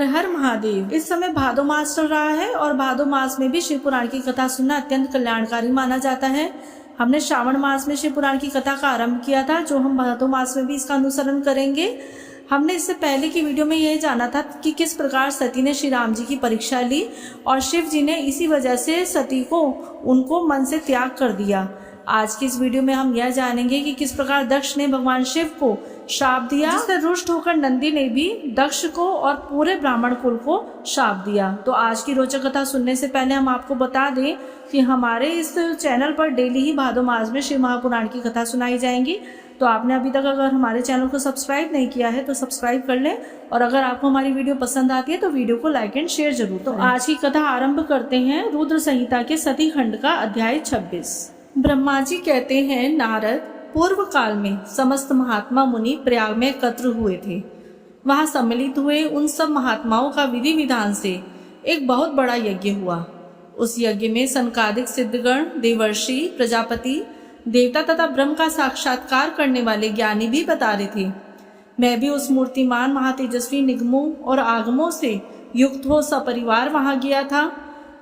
हर हर महादेव। इस समय भादो मास चल रहा है और भादो मास में भी शिव पुराण की कथा सुनना अत्यंत कल्याणकारी माना जाता है। हमने श्रावण मास में शिव पुराण की कथा का आरंभ किया था, जो हम भादो मास में भी इसका अनुसरण करेंगे। हमने इससे पहले की वीडियो में यह जाना था कि किस प्रकार सती ने श्री राम जी की परीक्षा ली और शिव जी ने इसी वजह से सती को उनको मन से त्याग कर दिया। आज की इस वीडियो में हम यह जानेंगे कि किस प्रकार दक्ष ने भगवान शिव को श्राप दिया, जिससे रुष्ट होकर नंदी ने भी दक्ष को और पूरे ब्राह्मण कुल को श्राप दिया। तो आज की रोचक कथा सुनने से पहले हम आपको बता दें कि हमारे इस चैनल पर डेली ही भादो मास में शिव महापुराण की कथा सुनाई जाएंगी। तो आपने अभी तक अगर हमारे चैनल को सब्सक्राइब नहीं किया है तो सब्सक्राइब कर लें, और अगर आपको हमारी वीडियो पसंद आती है तो वीडियो को लाइक एंड शेयर जरूर। तो आज की कथा आरंभ करते हैं रुद्र संहिता के सती खंड का अध्याय 26। ब्रह्मा जी कहते हैं, नारद, पूर्व काल में समस्त महात्मा मुनि प्रयाग में एकत्र हुए थे। वहां सम्मिलित हुए उन सब महात्माओं का विधि विधान से एक बहुत बड़ा यज्ञ हुआ। उस यज्ञ में सनकादिक सिद्धगण, देवर्षि, प्रजापति, देवता तथा ब्रह्म का साक्षात्कार करने वाले ज्ञानी भी बता रहे थे। मैं भी उस मूर्तिमान महातेजस्वी निगमों और आगमों से युक्त हो सपरिवार वहां गया था।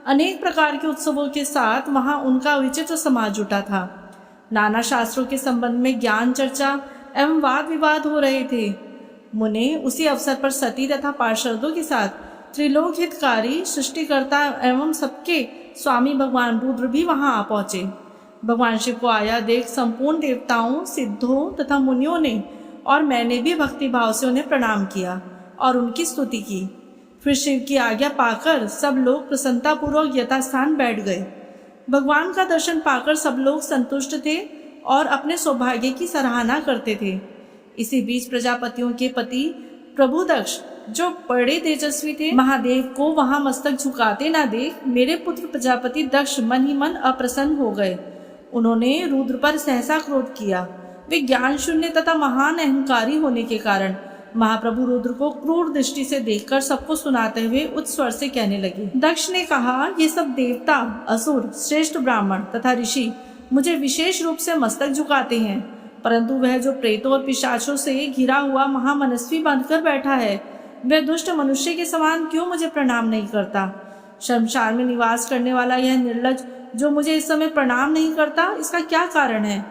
अनेक प्रकार के उत्सवों के साथ वहां उनका विचित्र समाज जुटा था। नाना शास्त्रों के संबंध में ज्ञान चर्चा एवं वाद विवाद हो रहे थे। मुने उसी अवसर पर सती तथा पार्षदों के साथ त्रिलोक हितकारी सृष्टिकर्ता एवं सबके स्वामी भगवान रुद्र भी वहां आ पहुंचे। भगवान शिव को आया देख संपूर्ण देवताओं, सिद्धों तथा मुनियों ने और मैंने भी भक्ति भाव से उन्हें प्रणाम किया और उनकी स्तुति की। फिर शिव की आज्ञा पाकर सब लोग प्रसन्नता पूर्वक यथास्थान बैठ गए। भगवान का दर्शन पाकर सब लोग संतुष्ट थे और अपने सौभाग्य की सराहना करते थे। इसी बीच प्रजापतियों के पति प्रभु दक्ष, जो बड़े तेजस्वी थे, महादेव को वहां मस्तक झुकाते ना देख मेरे पुत्र प्रजापति दक्ष मन ही मन अप्रसन्न हो गए। उन्होंने रुद्र पर सहसा क्रोध किया। वे ज्ञान शून्य तथा महान अहंकारी होने के कारण महाप्रभु रुद्र को क्रूर दृष्टि से देखकर सबको सुनाते हुए उच्च स्वर से कहने लगे। दक्ष ने कहा, ये सब देवता, असुर, श्रेष्ठ ब्राह्मण तथा ऋषि मुझे विशेष रूप से मस्तक झुकाते हैं, परंतु वह जो प्रेतों और पिशाचों से घिरा हुआ महामनस्वी बांधकर बैठा है, वह दुष्ट मनुष्य के समान क्यों मुझे प्रणाम नहीं करता? शमशान में निवास करने वाला यह निर्लज जो मुझे इस समय प्रणाम नहीं करता, इसका क्या कारण है?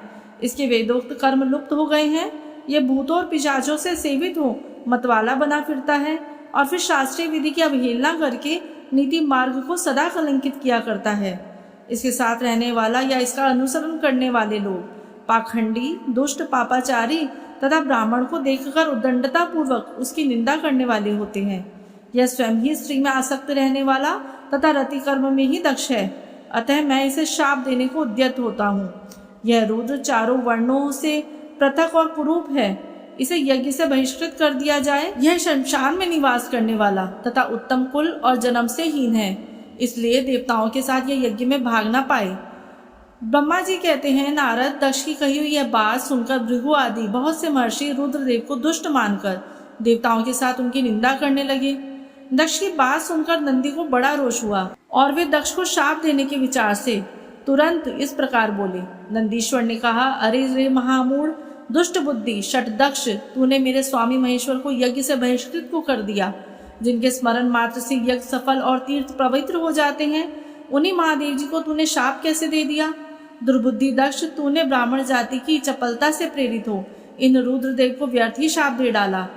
इसके वेदोक्त कर्म लुप्त हो गए हैं। यह भूतों और पिशाचों से सेवित हो मतवाला बना फिरता है और फिर शास्त्रीय विधि की अवहेलना करके नीति मार्ग को सदा कलंकित किया करता है। इसके साथ रहने वाला या इसका अनुसरण करने वाले लोग पाखंडी, दुष्ट, पापाचारी तथा ब्राह्मण को देखकर उद्दंडता पूर्वक उसकी निंदा करने वाले होते हैं। यह स्वयं ही स्त्री में आसक्त रहने वाला तथा रति कर्म में ही दक्ष है, अतः मैं इसे शाप देने को उद्यत होता हूँ। यह रुद्र चारों वर्णों से पृथक और कुरूप है, इसे यज्ञ से बहिष्कृत कर दिया जाए। यह शमशान में निवास करने वाला तथा उत्तम कुल और जन्म से हीन है, इसलिए देवताओं के साथ यह यज्ञ में भाग न पाए। ब्रह्मा जी कहते हैं, नारद, दक्ष की कही हुई यह बात सुनकर भृगु आदि बहुत से महर्षि रुद्रदेव को दुष्ट मानकर देवताओं के साथ उनकी निंदा करने लगे। दक्ष की बात सुनकर नंदी को बड़ा रोष हुआ और वे दक्ष को शाप देने के विचार से तुरंत इस प्रकार बोले। नंदीश्वर ने कहा, अरे रे महामूढ़, दुष्ट बुद्धि, शठ दक्ष, तूने मेरे स्वामी महेश्वर को यज्ञ से बहिष्कृत को कर दिया। जिनके स्मरण मात्र से यज्ञ सफल और तीर्थ पवित्र हो जाते हैं, उन्हीं महादेव जी को तूने शाप कैसे दे दिया? दुर्बुद्धि दक्ष, तूने ब्राह्मण जाति की चपलता से प्रेरित हो इन रुद्रदेव को व्यर्थ ही शाप दे डाला।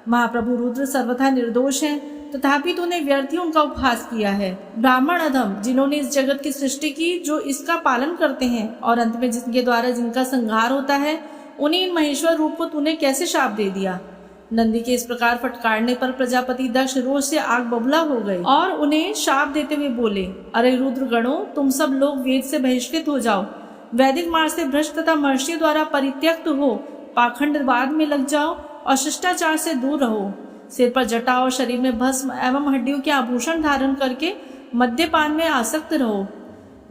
महाप्रभु रुद्र सर्वथा निर्दोष हैं, तथापि तूने व्यर्थ ही उनका उपहास किया है। ब्राह्मण अधम, जिन्होंने इस जगत की सृष्टि की, जो इसका पालन करते हैं और अंत में जिनके द्वारा जिनका संहार होता है, उन्हीं इन महेश्वर रूप को तूने कैसे शाप दे दिया? नंदी के इस प्रकार फटकारने पर प्रजापति दक्ष रोष से आग बबूला हो गए और उन्हें शाप देते हुए बोले, अरे रुद्र गणों, तुम सब लोग वेद से बहिष्कृत हो जाओ, वैदिक मार्ग से भ्रष्ट तथा महर्षियों द्वारा परित्यक्त हो पाखंडवाद में लग जाओ और शिष्टाचार से दूर रहो। सिर पर जटा और शरीर में भस्म एवं हड्डियों के आभूषण धारण करके मद्यपान में आसक्त रहो।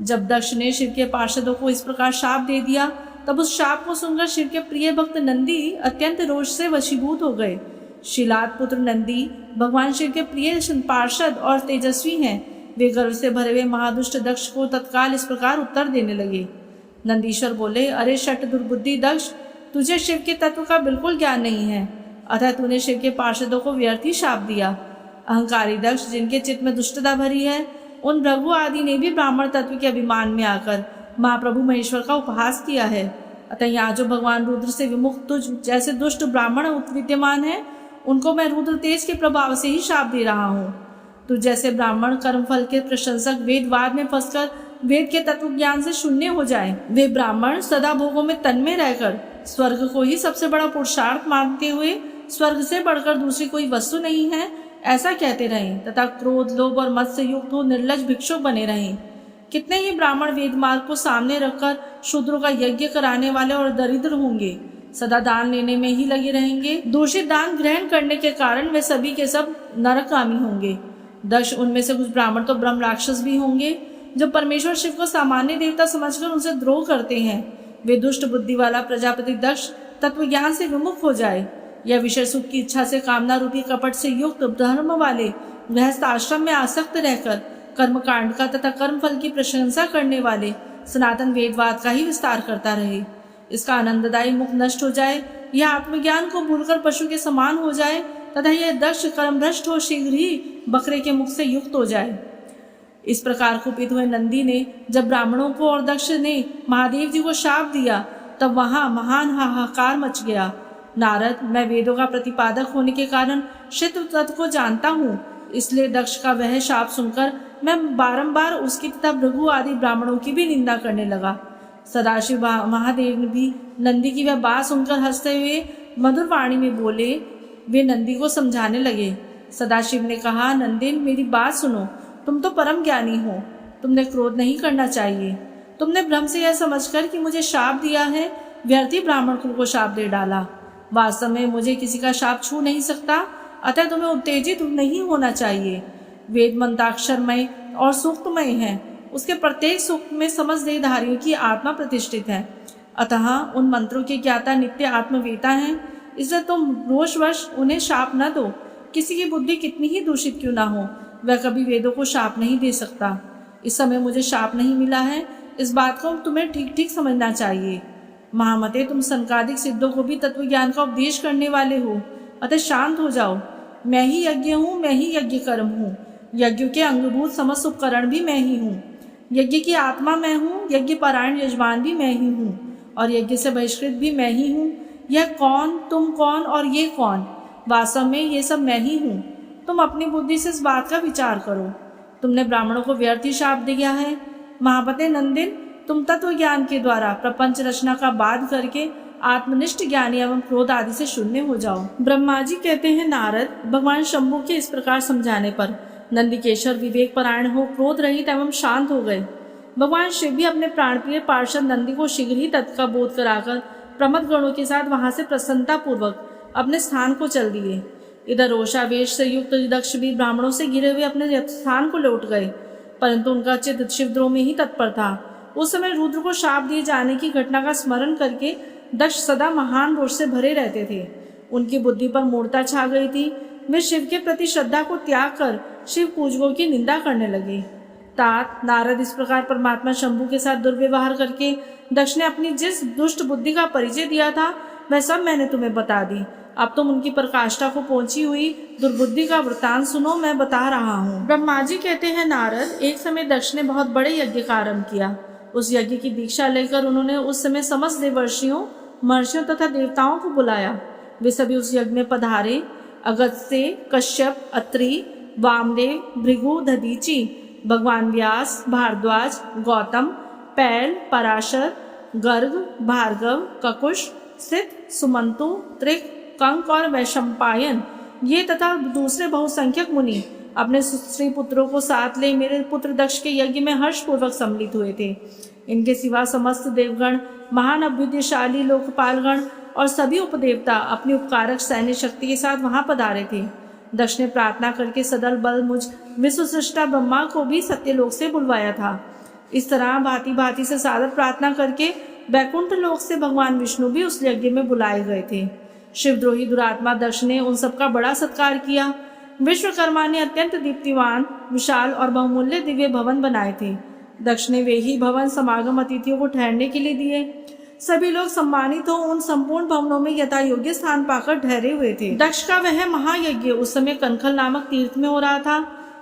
जब दक्ष ने शिव के पार्षदों को इस प्रकार शाप दे दिया, तब उस शाप को सुनकर शिव के प्रिय भक्त नंदी अत्यंत रोष से वशीभूत हो गए। शिलाद पुत्र नंदी भगवान शिव के प्रिय पार्षद और तेजस्वी हैं। वे गर्व से भरे हुए महादुष्ट दक्ष को तत्काल इस प्रकार उत्तर देने लगे। नंदीश्वर बोले, अरे शठ दुर्बुद्धि दक्ष, तुझे शिव के तत्व का बिल्कुल ज्ञान नहीं है, अतः तूने शिव के पार्षदों को व्यर्थ ही शाप दिया। अहंकारी दक्ष, जिनके चित्त में दुष्टता भरी है, उन भृगु आदि ने भी ब्राह्मण तत्व के अभिमान में आकर महाप्रभु महेश्वर का उपहास किया है। अतः यहाँ जो भगवान रुद्र से विमुख तुझ जैसे दुष्ट ब्राह्मण विद्यमान है, उनको मैं रुद्र तेज के प्रभाव से ही शाप दे रहा हूँ। तू जैसे ब्राह्मण कर्मफल के प्रशंसक वेदवाद में फंसकर वेद के तत्व ज्ञान से शून्य हो जाए, वे ब्राह्मण सदा भोगों में तन्मय रहकर स्वर्ग को ही सबसे बड़ा पुरुषार्थ मानते हुए स्वर्ग से बढ़कर दूसरी कोई वस्तु नहीं है ऐसा कहते रहें तथा क्रोध, लोभ और मद से युक्त हो निर्लज भिक्षुक बने रहें। कितने ही ब्राह्मण वेद मार्ग को सामने रखकर शूद्रों का यज्ञ कराने वाले और दरिद्र होंगे, सदा दान लेने में ही लगे रहेंगे। दूषित दान ग्रहण करने के कारण वे सभी के सब नरकगामी होंगे। दक्ष, उनमें से कुछ ब्राह्मण तो ब्रह्म राक्षस भी होंगे, जो परमेश्वर शिव को सामान्य देवता समझकर उनसे द्रोह करते हैं। वे दुष्ट बुद्धि वाला प्रजापति दक्ष तत्व ज्ञान से विमुख हो जाए या विषय सुख की इच्छा से कामना रूपी कपट से युक्त धर्म वाले गृहस्थ आश्रम में आसक्त रहकर कर्म कांड का तथा कर्म फल की प्रशंसा करने वाले सनातन वेदवाद का ही विस्तार करता रहे। इसका आनंददायी मुख नष्ट हो जाए, यह आत्मज्ञान को भूलकर पशु के समान हो जाए तथा यह दक्ष कर्म भ्रष्ट हो शीघ्र ही बकरे के मुख से युक्त हो जाए। इस प्रकार कुपित हुए नंदी ने जब ब्राह्मणों को और दक्ष ने महादेव जी को शाप दिया, तब वहां महान हाहाकार मच गया। नारद, मैं वेदों का प्रतिपादक होने के कारण शिव तत्व को जानता हूँ, इसलिए दक्ष का वह शाप सुनकर मैं बारंबार उसकी तथा भृगु आदि ब्राह्मणों की भी निंदा करने लगा। सदाशिव महादेव ने भी नंदी की वह बात सुनकर हंसते हुए मधुर वाणी में बोले। वे नंदी को समझाने लगे। सदाशिव ने कहा, नंदिन, मेरी बात सुनो। तुम तो परम ज्ञानी हो, तुमने क्रोध नहीं करना चाहिए। तुमने भ्रम से यह समझकर कि मुझे शाप दिया है, व्यर्थी ब्राह्मण कुल को शाप दे डाला। वास्तव में मुझे किसी का शाप छू नहीं सकता, अतः तुम्हें उत्तेजित नहीं होना चाहिए। वेद मंत्राक्षरमय और सूक्तमय है, उसके प्रत्येक सूक्त में समस्त देहधारियों की आत्मा प्रतिष्ठित है। अतः उन मंत्रों के ज्ञाता नित्य आत्मवेता हैं, इसलिए तुम रोषवश उन्हें शाप न दो। किसी की बुद्धि कितनी ही दूषित क्यों ना हो, वह कभी वेदों को शाप नहीं दे सकता। इस समय मुझे शाप नहीं मिला है, इस बात को तुम्हें ठीक ठीक समझना चाहिए। महामते, तुम संकादिक सिद्धों को भी तत्व ज्ञान का उपदेश करने वाले हो, अतः शांत हो जाओ। मैं ही यज्ञ हूँ, मैं ही यज्ञ कर्म हूँ, यज्ञ के अंगभूत समस्त उपकरण भी मैं ही हूँ। यज्ञ की आत्मा मैं हूँ, यज्ञ पारायण यजमान भी मैं ही हूँ, और यज्ञ से बहिष्कृत भी मैं ही हूँ। यह कौन, तुम कौन और ये कौन, वास्तव में ये सब मैं ही हूँ। तुम अपनी बुद्धि से इस बात का विचार करो। तुमने ब्राह्मणों को व्यर्थ ही शाप दिया है। महापते नंदिन, तुम तत्व ज्ञान के द्वारा प्रपंच रचना का बाध करके आत्मनिष्ठ ज्ञानी एवं क्रोध आदि से शून्य हो जाओ। ब्रह्मा जी कहते हैं, नारद, भगवान शंभु के इस प्रकार समझाने पर नंदिकेश्वर विवेक परायण हो क्रोध रहित एवं शांत हो गए। भगवान शिव भी अपने प्राणप्रिय पार्षद नंदी को शीघ्र ही तत्व का बोध कराकर प्रमद गणों के साथ वहां से प्रसन्नता पूर्वक अपने स्थान को चल दिए। इधर रोषावेश से युक्त दक्ष भी ब्राह्मणों से घिरे हुए अपने स्थान को लौट गए, परंतु उनका चित्त शिवद्रोह में ही तत्पर था। उस समय रुद्र को शाप दिए जाने की घटना का स्मरण करके दक्ष सदा महान रोष से भरे रहते थे। उनकी बुद्धि पर मूढ़ता छा गई थी। वे शिव के प्रति श्रद्धा को त्याग कर शिव पूजकों की निंदा करने लगे। तात, नारद, इस प्रकार परमात्मा शंभु के साथ दुर्व्यवहार करके दक्ष ने अपनी जिस दुष्ट बुद्धि का परिचय दिया था वह सब मैंने तुम्हें बता दी। अब तुम उनकी प्रकाष्ठा को पहुंची हुई दुर्बुद्धि का वृतांत सुनो, मैं बता रहा हूँ। ब्रह्मा जी कहते हैं, नारद, एक समय दक्ष ने बहुत बड़े यज्ञ का आरंभ किया। उस यज्ञ की दीक्षा लेकर उन्होंने उस समय समस्त देवर्षियों, महर्षियों तथा देवताओं को बुलाया। वे सभी उस यज्ञ में पधारे। अगस्त्य, कश्यप, अत्रि, वामदेव, भृगु, दधीचि, भगवान व्यास, भारद्वाज, गौतम, पैल, पराशर, गर्ग, भार्गव, ककुश, सित, सुमंतु, त्रिक, कंक और वैशंपायन, ये तथा दूसरे बहुसंख्यक मुनि अपने स्त्री पुत्रों को साथ ले मेरे पुत्र दक्ष के यज्ञ में हर्षपूर्वक सम्मिलित हुए थे। इनके सिवा समस्त देवगण, महान अभ्युदयशाली लोकपालगण और सभी उपदेवता अपनी उपकारक सैन्य शक्ति के साथ वहां पधारे थे। दक्ष ने प्रार्थना करके सदल बल मुझ विश्वसृष्टा ब्रह्मा को भी सत्यलोक से बुलवाया था। इस तरह भांति भांति से सादर प्रार्थना करके वैकुंठ लोक से भगवान विष्णु भी उस यज्ञ में बुलाए गए थे। शिवद्रोही दुरात्मा दक्ष ने उन सबका बड़ा सत्कार किया। विश्वकर्मा ने अत्यंत दीप्तिवान, विशाल और बहुमूल्य दिव्य भवन बनाए थे। दक्ष ने वे ही भवन समागम अतिथियों को ठहरने के लिए दिए। सभी लोग सम्मानित हो उन संपूर्ण भवनों में यथा योग्य स्थान पाकर ठहरे हुए थे। दक्ष का वह महायज्ञ उस समय कनखल नामक तीर्थ में हो रहा था।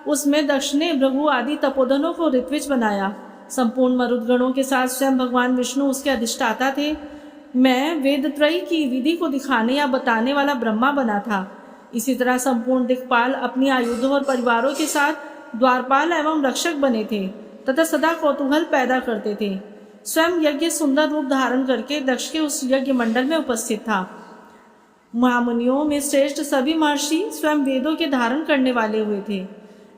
उसमें दक्ष ने भृगु आदि तपोधनों को ऋत्विज बनाया। संपूर्ण मरुदगणों के साथ स्वयं भगवान विष्णु उसके अधिष्ठाता थे। मैं वेदत्रयी की विधि को दिखाने या बताने वाला ब्रह्मा बना था। इसी तरह संपूर्ण दिक्पाल अपनी आयुधों और परिवारों के साथ द्वारपाल एवं रक्षक बने थे तथा सदा कौतूहल पैदा करते थे। स्वयं यज्ञ सुंदर रूप धारण करके दक्ष के उस यज्ञ मंडल में उपस्थित था। महामुनियों में श्रेष्ठ सभी महर्षि स्वयं वेदों के धारण करने वाले हुए थे।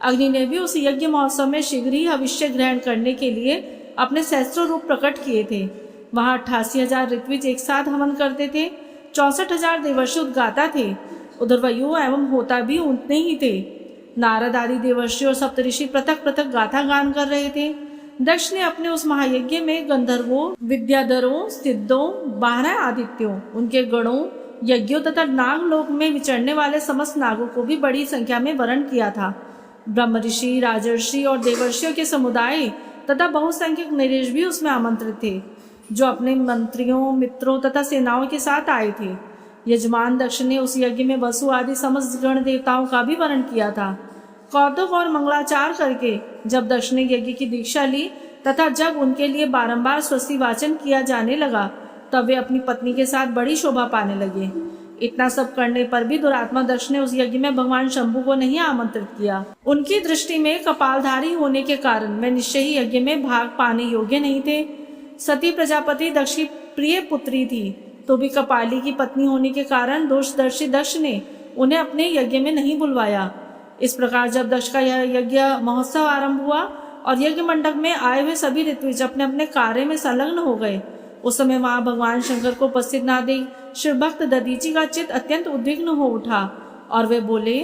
अग्नि ने भी उस यज्ञ महोत्सव में शीघ्र ही हविष्य ग्रहण करने के लिए अपने सहस्त्रों रूप प्रकट किए थे। वहां 88,000 ऋत्विज एक साथ हवन करते थे। 64,000 देवर्षि उद्गाता थे। उधर वायु एवं होता भी उतने ही थे। नारद आदि देवर्षि और सप्तऋषि पृथक पृथक गाथा गान कर रहे थे। दक्ष ने अपने उस महायज्ञ में गंधर्वों, विद्याधरों, सिद्धों, 12 आदित्यों, उनके गणों, यज्ञों तथा नागलोक में विचरने वाले समस्त नागों को भी बड़ी संख्या में वरण किया था। ब्रह्म ऋषि, राजर्षि और देवर्षियों के समुदाय तथा बहुसंख्यक नरेश भी उसमें आमंत्रित थे, जो अपने मंत्रियों, मित्रों तथा सेनाओं के साथ आए थे। यजमान दक्ष ने उस यज्ञ में वसु आदि समस्त गण देवताओं का भी वरण किया था। कौतुक और मंगलाचार करके जब दक्ष ने यज्ञ की दीक्षा ली तथा जब उनके लिए बारंबार स्वस्ति वाचन किया जाने लगा, तब वे अपनी पत्नी के साथ बड़ी शोभा पाने लगे। इतना सब करने पर भी दुरात्मा दक्ष ने उस यज्ञ में भगवान शंभु को नहीं आमंत्रित किया। उनकी दृष्टि में कपालधारी होने के कारण वे निश्चय ही यज्ञ में भाग पाने योग्य नहीं थे। सती प्रजापति दक्ष की प्रिय पुत्री थी, तो भी कपाली की पत्नी होने के कारण दोषदर्शी दक्ष ने उन्हें अपने यज्ञ में नहीं बुलवाया। इस प्रकार जब दक्ष का यह यज्ञ महोत्सव आरंभ हुआ और यज्ञ मंडप में आए हुए सभी ऋत्विज अपने अपने कार्य में संलग्न हो गए, उस समय वहां भगवान शंकर को उपस्थित ना देख शिव भक्त दधीचि का चित्त अत्यंत उद्विग्न हो उठा और वे बोले।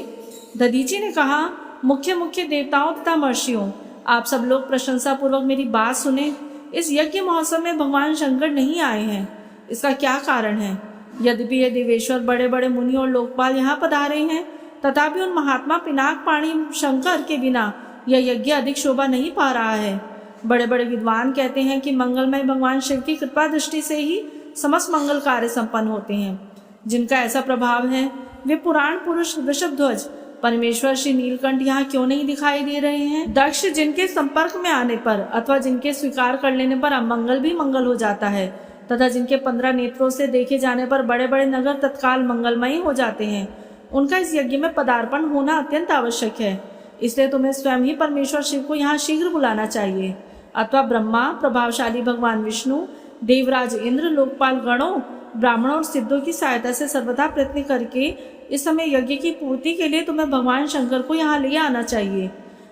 दधीचि ने कहा, मुख्य देवताओं तथा महर्षियों, आप सब लोग प्रशंसा पूर्वक मेरी बात सुने। इस यज्ञ महोत्सव में भगवान शंकर नहीं आए हैं, इसका क्या कारण है? यद्यपि ये देवेश्वर बड़े बड़े मुनि और लोकपाल यहाँ पधारे हैं, तथापि उन महात्मा पिनाक पाणी शंकर के बिना यह यज्ञ अधिक शोभा नहीं पा रहा है। बड़े बड़े विद्वान कहते हैं कि मंगलमय भगवान शिव की कृपा दृष्टि से ही समस्त मंगल कार्य संपन्न होते हैं। जिनका ऐसा प्रभाव है वे पुराण पुरुष वृषभध्वज परमेश्वर श्री नीलकंठ यहाँ क्यों नहीं दिखाई दे रहे हैं? दक्ष जिनके संपर्क में आने पर अथवा जिनके स्वीकार कर लेने पर अमंगल भी मंगल हो जाता है, तथा जिनके 15 नेत्रों से देखे जाने पर बड़े बड़े नगर तत्काल मंगलमयी हो जाते हैं, उनका इस यज्ञ में पदार्पण होना अत्यंत आवश्यक है। इसलिए तुम्हें स्वयं ही परमेश्वर शिव को यहाँ शीघ्र बुलाना चाहिए, अथवा ब्रह्मा, प्रभावशाली भगवान विष्णु, देवराज इंद्र, लोकपाल गणों, ब्राह्मणों और सिद्धों की सहायता से सर्वथा प्रयत्न करके इस समय यज्ञ की पूर्ति के लिए तुम्हें भगवान शंकर को यहाँ ले आना चाहिए।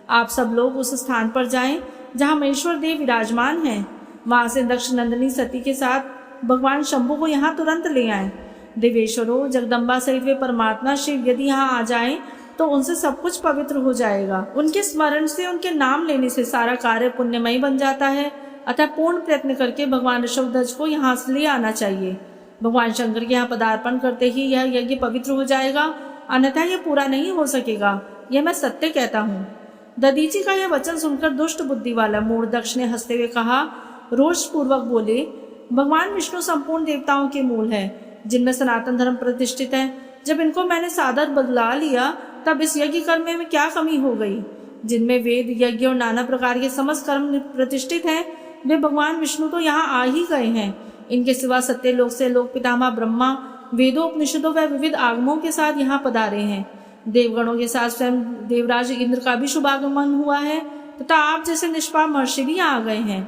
आप सब लोग उस स्थान पर जाएं जहाँ महेश्वर देव विराजमान हैं। वहां से दक्ष नंदिनी सती के साथ भगवान शंभु को यहाँ तुरंत ले आएं। देवेश्वरों, जगदम्बा सहित वे परमात्मा शिव यदि यहाँ आ जाएं तो उनसे सब कुछ पवित्र हो जाएगा। उनके स्मरण से, उनके नाम लेने से सारा कार्य पुण्यमय बन जाता है। अतः पूर्ण प्रयत्न करके भगवान ऋषभध्वज को यहाँ से ले आना चाहिए। भगवान शंकर के यहाँ पदार्पण करते ही यह यज्ञ पवित्र हो जाएगा, अन्यथा यह पूरा नहीं हो सकेगा। यह मैं सत्य कहता हूँ। दधीचि का यह वचन सुनकर दुष्ट बुद्धि वाला मूढ़ दक्ष ने हंसते हुए कहा, रोष पूर्वक बोले, भगवान विष्णु संपूर्ण देवताओं के मूल है, जिनमें सनातन धर्म प्रतिष्ठित है। जब इनको मैंने सादर बदला लिया तब इस यज्ञ कर्म में क्या कमी हो गई? जिनमें वेद, यज्ञ और नाना प्रकार के समस्त कर्म प्रतिष्ठित हैं, वे भगवान विष्णु तो यहाँ आ ही गए हैं। इनके सिवा सत्य लोक से लोक पितामह ब्रह्मा वेदों, उपनिषदों व विविध आगमों के साथ यहाँ पधारे हैं। देवगणों के साथ स्वयं देवराज इंद्र का भी शुभागमन हुआ है तथा आप जैसे निष्पाप महर्षि भी यहाँ आ गए हैं।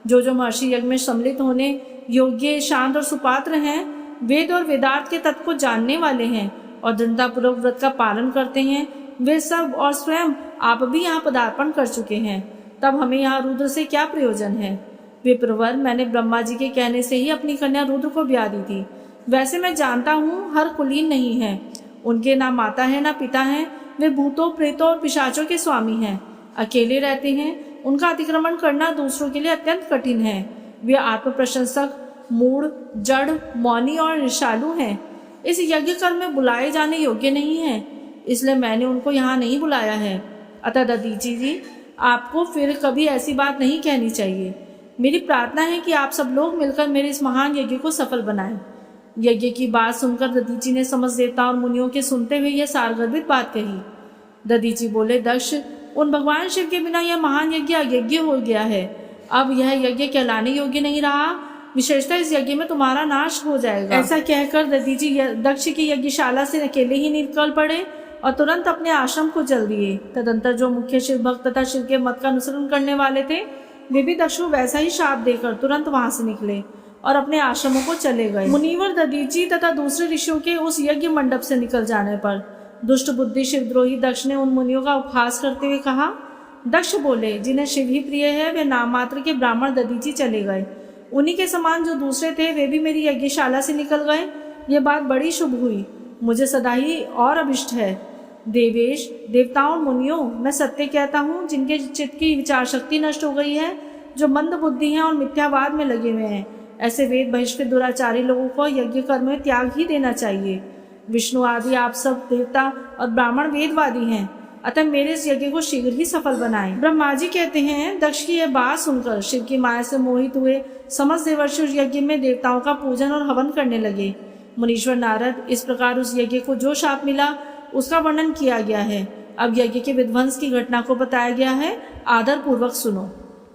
जो महर्षि यज्ञ में सम्मिलित होने योग्य, शांत और सुपात्र हैं, वेद और वेदार्थ के तत्व को जानने वाले हैं और दृढ़तापूर्वक व्रत का पालन करते हैं, वे सब और स्वयं आप भी यहाँ पदार्पण कर चुके हैं। तब हमें यहाँ रुद्र से क्या प्रयोजन है? विप्रवर, मैंने ब्रह्मा जी के कहने से ही अपनी कन्या रुद्र को ब्याह दी थी। वैसे मैं जानता हूँ हर कुलीन नहीं है, उनके ना माता है ना पिता है। वे भूतों, प्रेतों और पिशाचों के स्वामी हैं, अकेले रहते हैं। उनका अतिक्रमण करना दूसरों के लिए अत्यंत कठिन है। वे आत्म प्रशंसक, मूढ़, जड़, मौनी और ऋषालु हैं। इस यज्ञ कर्म में बुलाए जाने योग्य नहीं है, इसलिए मैंने उनको यहाँ नहीं बुलाया है। अतः दधीचि जी, आपको फिर कभी ऐसी बात नहीं कहनी चाहिए। मेरी प्रार्थना है कि आप सब लोग मिलकर मेरे इस महान यज्ञ को सफल बनाएं। यज्ञ की बात सुनकर दधीची ने समस्त देवताओं और मुनियों के सुनते हुए यह सारगर्भित बात कही। दधीची बोले, दक्ष, उन भगवान शिव के बिना यह महान यज्ञ अयज्ञ हो गया है। अब यह यज्ञ कहलाने योग्य नहीं रहा। विशेषतः इस यज्ञ में तुम्हारा नाश हो जाएगा। ऐसा कहकर दधीची दक्ष की यज्ञशाला से अकेले ही निकल पड़े और तुरंत अपने आश्रम को चल दिए। तदंतर जो मुख्य शिव भक्त तथा शिव के मत का अनुसरण करने वाले थे, वे भी दक्ष को वैसा ही शाप देकर तुरंत वहां से निकले और अपने आश्रमों को चले गए। मुनिवर दधीची तथा दूसरे ऋषियों के उस यज्ञ मंडप से निकल जाने पर दुष्ट बुद्धि शिवद्रोही दक्ष ने उन मुनियों का उपहास करते हुए कहा। दक्ष बोले, जिन्हें शिव ही प्रिय है वे नाम मात्र के ब्राह्मण दधीची चले गए। उन्हीं के समान जो दूसरे थे वे भी मेरी यज्ञशाला से निकल गए। ये बात बड़ी शुभ हुई, मुझे सदा ही और अभिष्ट है। देवेश, देवताओं और मुनियों, मैं सत्य कहता हूँ, जिनके चित्त की विचार शक्ति नष्ट हो गई है, जो मंद बुद्धि हैं और मिथ्यावाद में लगे हुए हैं, ऐसे वेद बहिष्कृत दुराचारी लोगों को यज्ञ कर्म में त्याग ही देना चाहिए। विष्णु आदि आप सब देवता और ब्राह्मण वेदवादी हैं, अतः मेरे इस यज्ञ को शीघ्र ही सफल बनाएं। ब्रह्मा जी कहते हैं, दक्ष की यह बात सुनकर शिव की माया से मोहित हुए समस्त देवर्षि उस यज्ञ में देवताओं का पूजन और हवन करने लगे। मुनीश्वर नारद, इस प्रकार उस यज्ञ को जो शाप मिला उसका वर्णन किया गया है। अब यज्ञ के विध्वंस की घटना को बताया गया है, आदर पूर्वक सुनो।